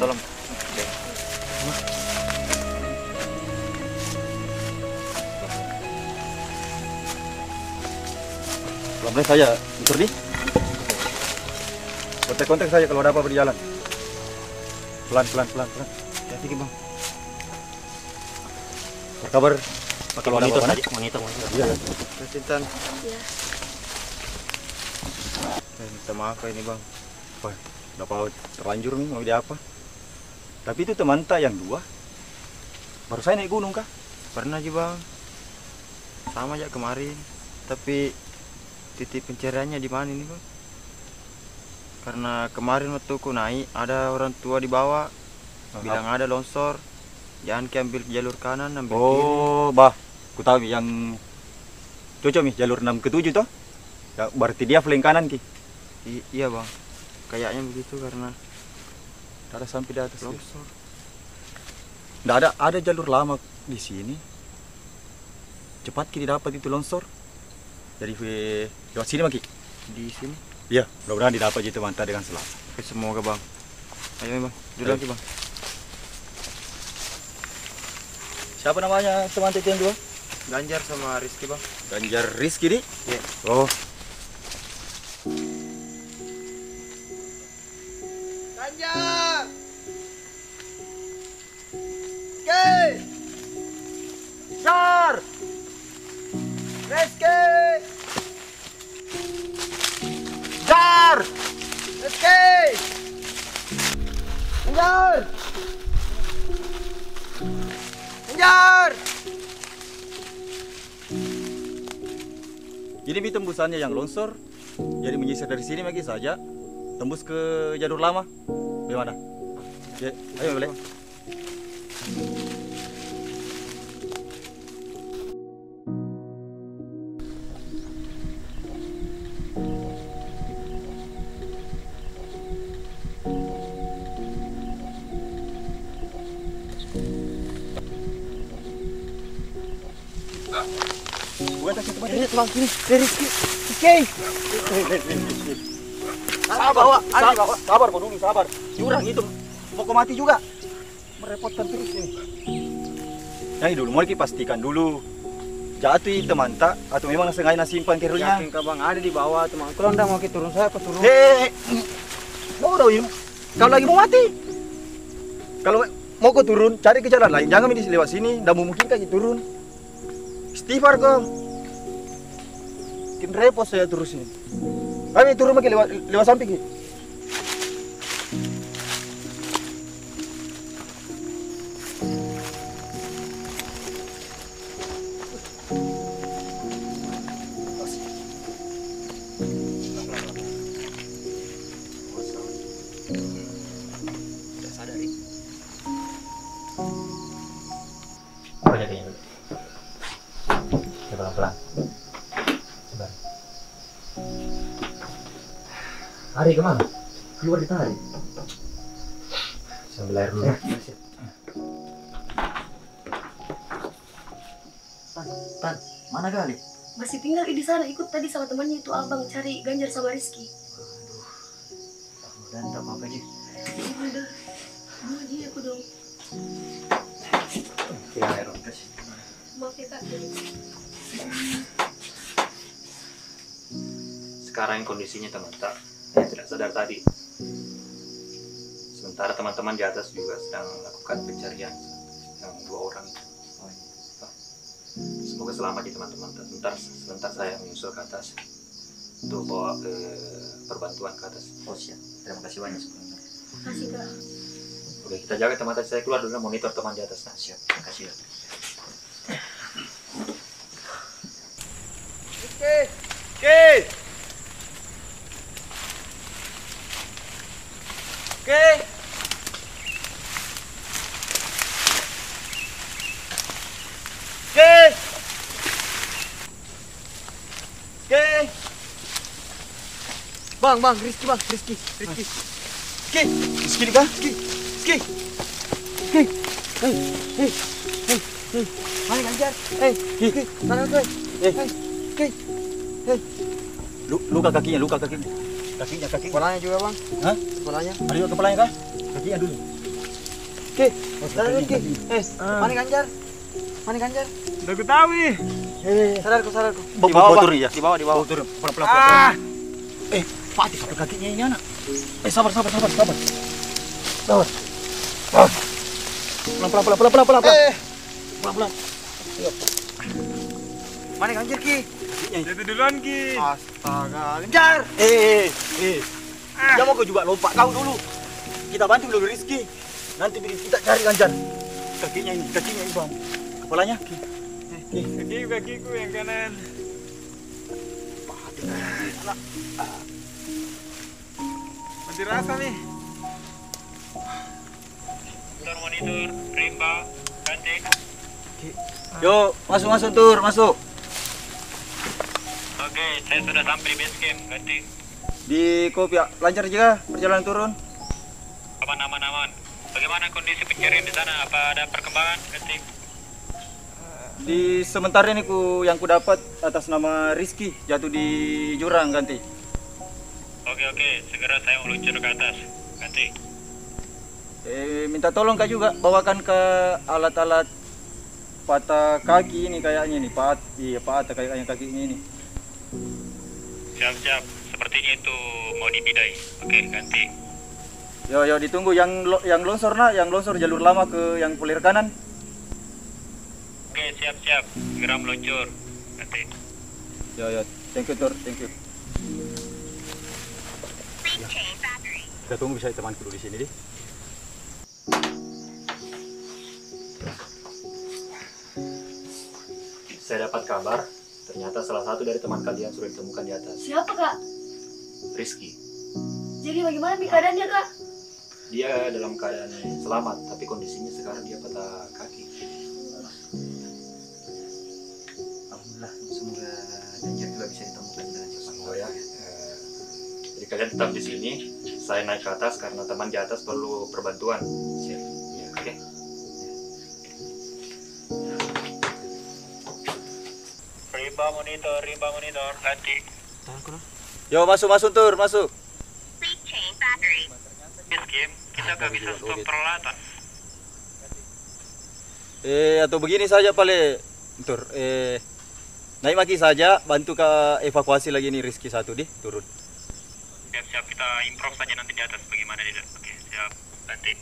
tolong. Pelan-pelan saja, Mr. Di. Kontak-kontak saja kalau ada apa di jalan. Pelan. Hati Bang. Berkabar Pakai kalau ada monitor apa-apa. saja, monitor. Iya. Sintan. Iya. Minta maaf ini Bang. Wah, udah terlanjur nih mau dia apa? Tapi itu teman tak yang dua. Baru saya naik gunung kah? Pernah aja Bang. Sama aja kemarin. Tapi titik pencariannya di mana ini Bang? Karena kemarin waktu aku naik ada orang tua di bawah bilang ada longsor. Jangan ambil jalur kanan, ambil kiri. Oh, bah, ku tahu yang cocok nih jalur 6 ke 7 toh. Ya, berarti dia flank kanan ki. Iya Bang. Kayaknya begitu karena Ada sampai di atas. longsor. Nggak ada jalur lama di sini. Cepat ki dapat itu longsor. Jadi lewat sini maki. Di sini. Iya, mudah-mudahan didapat itu mantap dengan selamat. Oke, semoga Bang. Ayo Bang, dulu Ayo. lagi Bang. Siapa namanya teman itu yang dua? Ganjar sama Rizky Bang. Ganjar Rizky di? Iya. Oh, Ganjar! Rizky! Jar! Rizky! Jar! Rizky! Ganjar! Ganjar! Ini tembusannya yang longsor. Jadi menyisir dari sini lagi saja. Tembus ke jalur lama. Bagaimana? Ya, ayo boleh. Buat atas itu, Bang, sini. Rizky! Rizky! Sabar kau dulu, sabar. Jurang itu mau kau mati juga. Merepotkan terus ini. Yang dulu mau pastikan dulu. Jatuh teman tak atau memang sengaja simpan kerunya? Yakin kah Bang, ada di bawah teman. Kalau anda mau turun saya, aku turun. Hei, bodoh ini. Kalau lagi mau mati. Kalau mau kau turun, cari ke jalan lain. Jangan di lewat sini. Tidak mungkin kaki turun. Istighfar kau. Makin repot saya terus ini. Kami turun lagi lewat samping. Ki. Apa jadinya dulu? Ya pelan-pelan. Sabar. Hari kemana? Keluar di tadi. Sambil air dulu ya. Tan, mana kali? Masih tinggal di sana, ikut tadi sama temannya itu abang cari Ganjar sama Rizky. Dan tak apa-apa aja. Ya udah, mau aja aku dong. Hilang air kasih. Maaf ya kak. Sekarang kondisinya teman tak yang tidak sadar tadi. Sementara teman-teman di atas juga sedang melakukan pencarian yang 2 orang. Semoga selamat ya teman-teman. Sebentar saya menyusul ke atas untuk bawa ke perbantuan ke atas. Oh siap. Terima kasih banyak sebelumnya. Makasih kak. Oke, kita jaga teman tadi. Saya keluar dulu monitor teman di atas. Nah, siap. Terima kasih ya. Rizky! Rizky! Rizky! Rizky! Rizky! Bang, Rizky bang, Rizky. Rizky, Rizky kah? Rizky. Hei. Hai Ganjar. Hei, Rizky, tangan gue. Rizky. Luka kakinya. Kakinya. Kepalanya juga bang. Hah? Kepalanya. Ada juga kepalanya kah? Kakinya dulu. Ki, Ki. Mana Ganjar? Mana Ganjar? Udah gue tahu nih. Sadarku. Di bawah, turun ya. Di bawah. Turun. Pelan. Fatih sampai kakinya ini anak. Sabar. Pelan. Pelan. Ayo. Mana Ganjar, Ki? Jatuh duluan Ki. Astaga, Ganjar. Jangan mau kau juga lompat kau dulu. Kita bantu dulu Rizky. Nanti kita cari Ganjar. Kakinya ini Bang. Kepalanya, Ki. Kakiku yang kanan. Mati rasa nih. Monitor, rimba, ganti. Yo, masuk tur, masuk. Oke, saya sudah sampai di base camp, ganti. Di kopi lancar juga perjalanan turun. Aman. Bagaimana kondisi pencarian di sana? Apa ada perkembangan, ganti? Di sementara ini yang ku dapat atas nama Rizky jatuh di jurang, ganti. Oke, segera saya meluncur ke atas, ganti. Minta tolong kak juga bawakan ke alat-alat patah kaki ini kayaknya nih, patah kayaknya kakinya ini. Siap, sepertinya itu mau dipindai. Oke, ganti. Yo ditunggu yang longsor jalur lama ke yang pulir kanan. Oke, siap. Segera meluncur, ganti. Yo, thank you tur, thank you. Ya. Kita tunggu bisa temanku dulu di sini deh. Saya dapat kabar, ternyata salah satu dari teman kalian sudah ditemukan di atas. Siapa kak? Rizky. Jadi bagaimana keadaannya kak? Dia dalam keadaan selamat, tapi kondisinya sekarang dia patah kaki. Alhamdulillah, semoga Ganjar juga bisa ditemukan dengan cepat. Oh ya. Jadi kalian tetap di sini. Saya naik ke atas karena teman di atas perlu perbantuan. Siap. Ya, oke. Rimba monitor, ganti. Yo, masuk tur, masuk. Base camp, kita gak bisa stop peralatan. Atau begini saja pale tur. Naik maki saja, bantu ke evakuasi lagi nih Rizky satu deh, turun. Siap, kita improve saja nanti di atas. Bagaimana tidak? Oke, siap, ganti.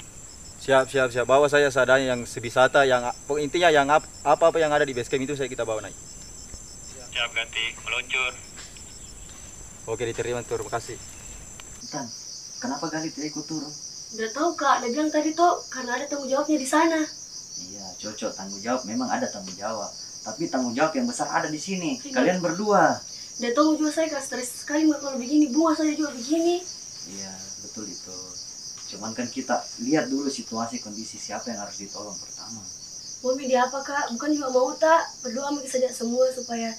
Siap. Bawa saya seadanya yang sebisata, yang intinya yang apa yang ada di base camp itu kita bawa naik. Siap, ganti. Meluncur. Oke, diterima tur, makasih. Tan, kenapa Gali tidak ikut turun? Udah tahu kak, dia bilang tadi tuh karena ada tanggung jawabnya di sana. Iya, cocok tanggung jawab. Memang ada tanggung jawab. Tapi tanggung jawab yang besar ada di sini. Iya. Kalian berdua. Udah tahu juga saya kak stres sekali kalau begini, bunga saya juga begini. Iya, betul itu. Cuman kan kita lihat dulu situasi kondisi siapa yang harus ditolong pertama. Mami di apa kak? Bukan juga mau tak berdoa mungkin saja semua supaya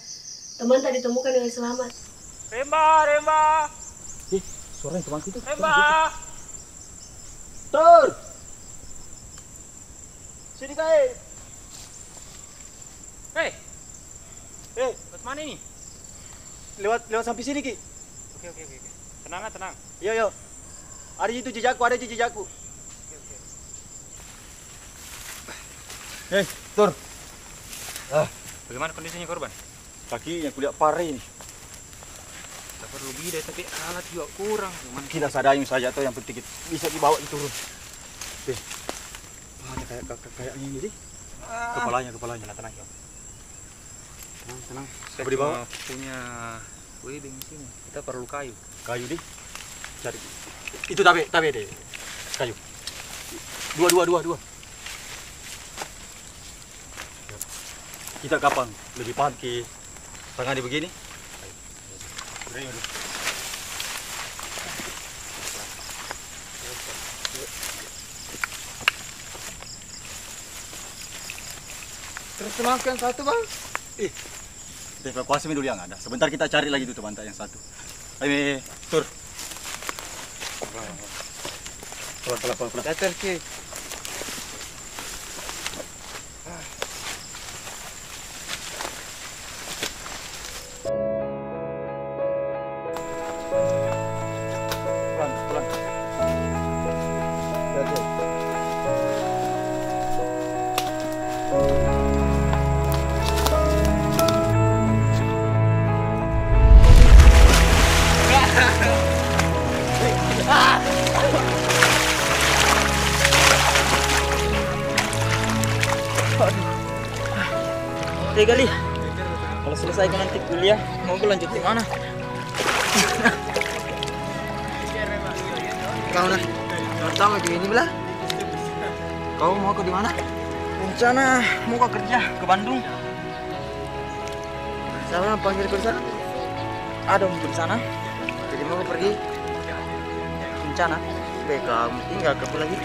teman tak ditemukan dengan selamat. Rimba. Suara yang teman itu. Rimba. Tur. Sini kai. Hei, Eh, buat mana ini? lewat sampai sini Ki. Oke. Tenang. Yo. Ada jejakku. Tur. Bagaimana kondisinya korban? Kakinya kulihat parah ini. Kita perlu bidai, tapi alat juga kurang. Gimana? Kita sadayung saja tuh yang penting bisa dibawa turun. Ada kayak ini deh. Kepalanya. Tenang. Saya Coba dibawa. cuma punya webbing di sini. Kita perlu kayu. Kayu deh. Cari. Itu tabe deh. Kayu. Dua. Kita kapan lebih paham Ki tangan di begini? Terus temaskan satu bang. Kita evakuasi dulu yang ada. Sebentar kita cari lagi tuh teman yang satu. Ayo, tur. Pelan. Datar Ki. Pelan. Oke kali. Kalau selesai kau nanti kuliah, mau kau lanjut di mana? Kau nah, kau tahu di ini belah? Kau mau ke di mana? Rencana mau kau kerja ke Bandung. Siapa panggil ke sana? Ada untuk di sana. Jadi mau kau pergi. Rencana. BK tinggal ke lagi.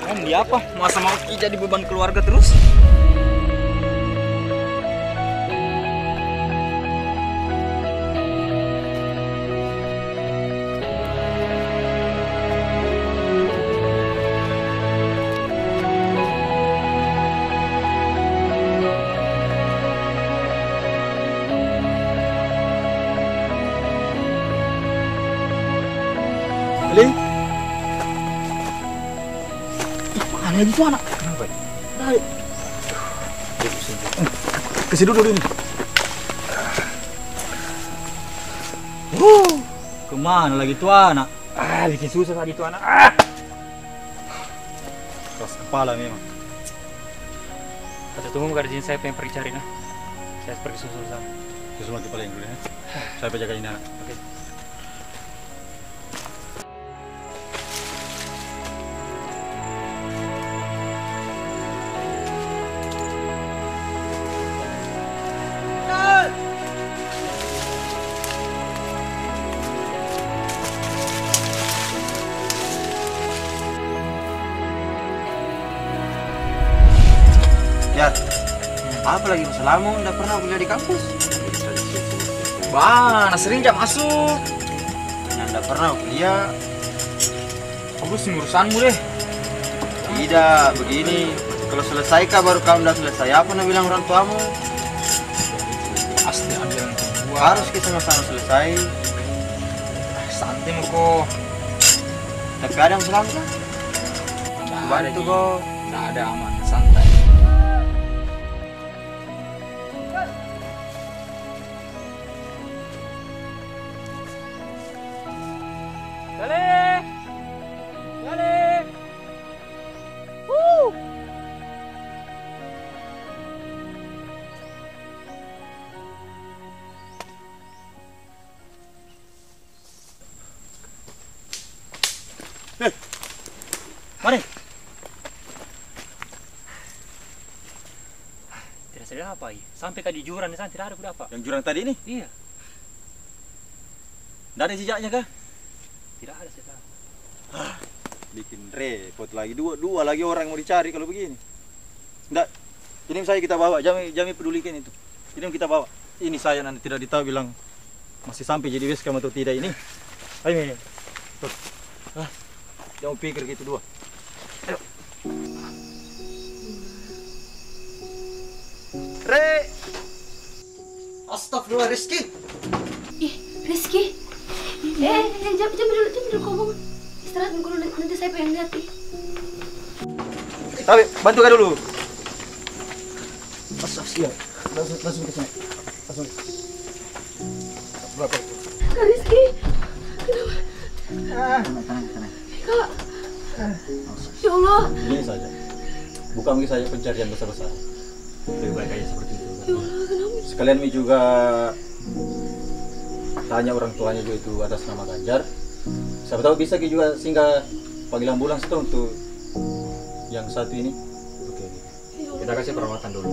Mau beli apa? Masa mau jadi beban keluarga terus? Ling. Mana lagi tuh anak? Kenapa? Tarik. Kasih dulu ini. Kemana lagi tuh anak? Bikin susah tadi tuh anak. Keras kepala memang. Kata tunggu garjin saya pengen pergi cari nah. Saya pergi susul sana. Susul lagi paling dulu ya. Saya penjaga ini anak. Oke. Ya, apa lagi masalahmu? Nggak pernah kuliah di kampus? Bang, sering jam masuk. Nggak pernah kuliah. Bagus urusanmu deh. Tidak, begini. Kalau selesai kah baru kau udah selesai. Apa nak bilang orang tuamu? Pasti ambil gua. Harus kita sama-sama selesai. Santai mau kok. Tapi ada yang selalu kan? Bantu kok. Nggak ada, aman, santai. Mari. Tidak sadar apa ya? Sampai ke di jurang di sana tidak ada berapa? Yang jurang tadi ini? Iya, Nggak ada jejaknya kah? tidak ada saya tahu. Bikin repot lagi. Dua lagi orang yang mau dicari kalau begini. Nggak. Ini saya kita bawa. Jangan pedulikan itu. Ini kita bawa. Ini saya nanti tidak ditahu bilang masih sampai jadi base camp atau tidak ini. Ayo ini. Tuh. Jangan pikir gitu dua. Ayo. Re. Astagfirullah Rizky. Ih, Rizky. Jam dulu ngomong. Istirahat dulu, nanti saya pengen lihat nih. Tapi bantu kak dulu. Siap. Langsung ke sini. Langsung. Berapa? Kak Rizky. Tenang. Kak. Ya Allah. Ini saja. Bukan lagi saja pencarian besar-besar. Lebih baik aja seperti itu. Ya Allah, kenapa? Sekalian Mi juga tanya orang tuanya juga itu atas nama Ganjar. Siapa tahu bisa Ki juga singgah panggil ambulans itu untuk yang satu ini. Oke. Kita kasih perawatan dulu.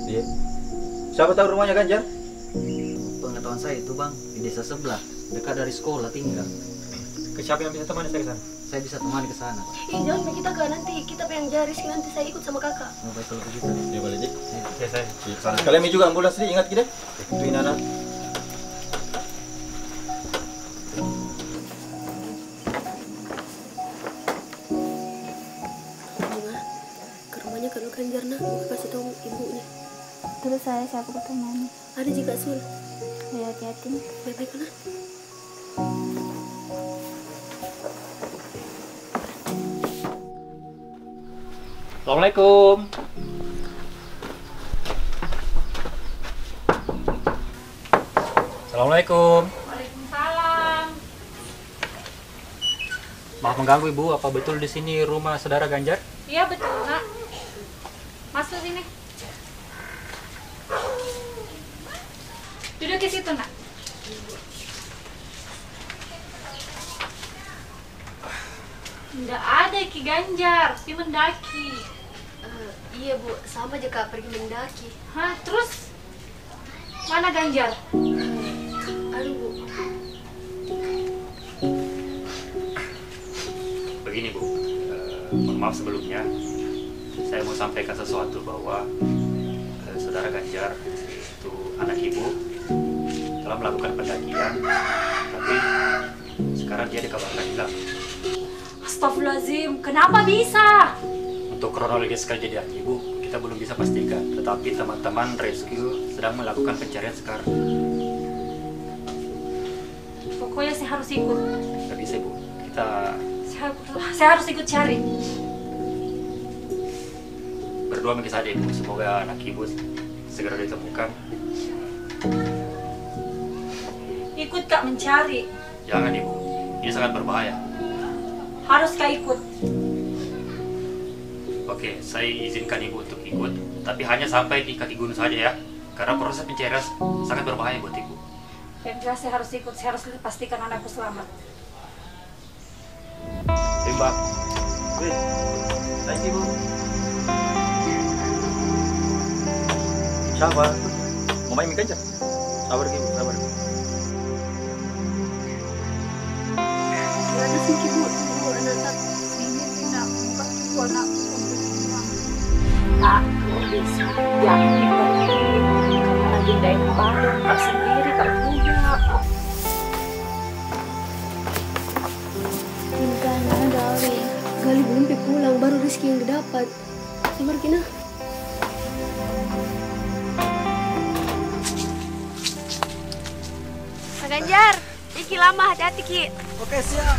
Dia. Siapa tahu rumahnya Ganjar? Pengetahuan saya itu bang, di desa sebelah, dekat dari sekolah tinggal. Ke siapa yang bisa temani saya ke sana? Saya bisa temani ke sana. Jangan kita ke nanti kita pengen jari sih, nanti saya ikut sama kakak. Mau baik kalau begitu. Dia balik Dik. Ya saya. Sekalian Mi juga ambulans nih, ingat kita. Ituin anak. Ke rumahnya kalau Ganjar nah, kasih tahu ibunya. Terus siapa ketemuannya? Ada juga Sul. Ya hati-hati. Baik-baik nah. Assalamualaikum. Assalamualaikum. Waalaikumsalam. Maaf mengganggu Ibu, apa betul di sini rumah saudara Ganjar? Iya betul nak. Masuk sini. Duduk di situ, Nak. Nggak ada Ki Ganjar, pergi mendaki. Iya Bu, sama aja Kak pergi mendaki. Hah, terus mana Ganjar? Aduh Bu. Begini Bu, mohon maaf sebelumnya, saya mau sampaikan sesuatu bahwa saudara Ganjar itu anak ibu telah melakukan pendakian, tapi sekarang dia dikabarkan hilang. Astagfirullahaladzim, kenapa bisa? Untuk kronologis kejadian ibu kita belum bisa pastikan, tetapi teman-teman rescue sedang melakukan pencarian sekarang. Pokoknya saya harus ikut. Gak bisa Bu, Saya harus ikut cari. berdoa mungkin saja Ibu, semoga anak ibu segera ditemukan. Ikut Kak mencari. Jangan Ibu, ini sangat berbahaya. Harus Kak ikut. Oke, saya izinkan Ibu untuk ikut, tapi hanya sampai di kaki gunung saja ya, karena proses pencarian sangat berbahaya buat Ibu. Yang jelas saya harus ikut. Saya harus pastikan anakku selamat. Tembak. Wih, thank you Bu. Sabar. Mau main aja. Sabar Ki, sabar. Gimana sih Ki Bu? Bu anak Ini tidak bukan itu anakku. Tak, kok bisa? Jangan dipergi. Kamu lagi dain baru, Kak sendiri, Kak punya. Tinggalnya Gali. Gali belum pulang, baru rezeki yang didapat. Sabar Kina. Pak Ganjar, Iki lama, hati-hati Ki. Oke, siap.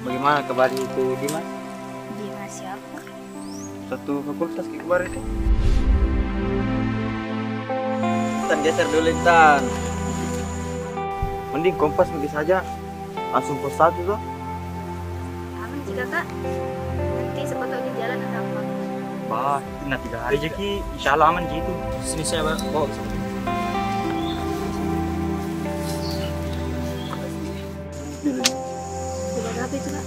Bagaimana kabar itu Dimas? Dimas siapa? Satu fakultas Ki kabar itu. Tan geser dulu Tan. Mending kompas mungkin saja. Langsung pos 1 tuh. Aman jika Kak. Nanti siapa tahu di jalan ada apa. Bah, ini 3 hari aja Ki. Insya Allah aman gitu. Sini saya bawa. Coba berapa itu Kak?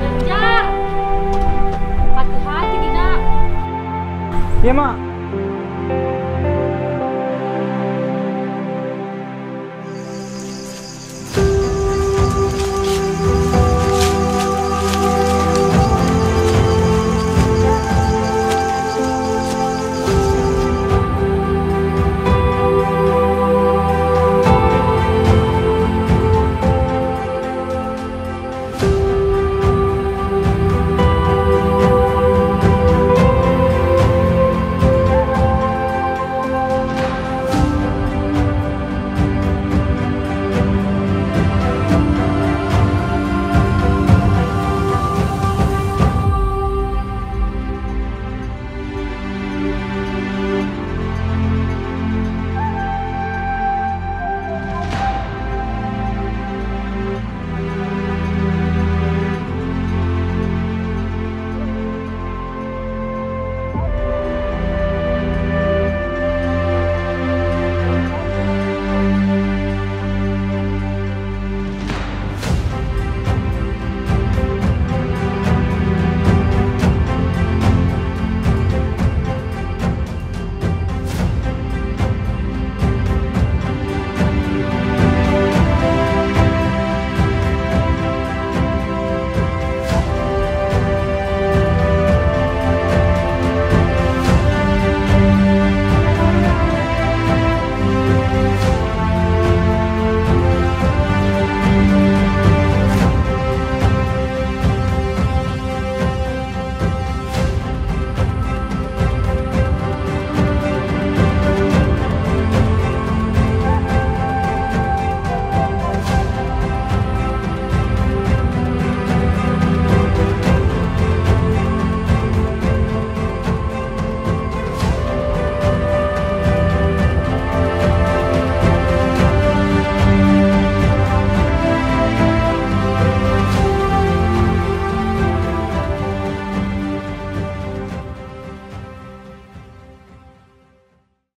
Ganjar! Hati-hati, Dina. Iya, Mak.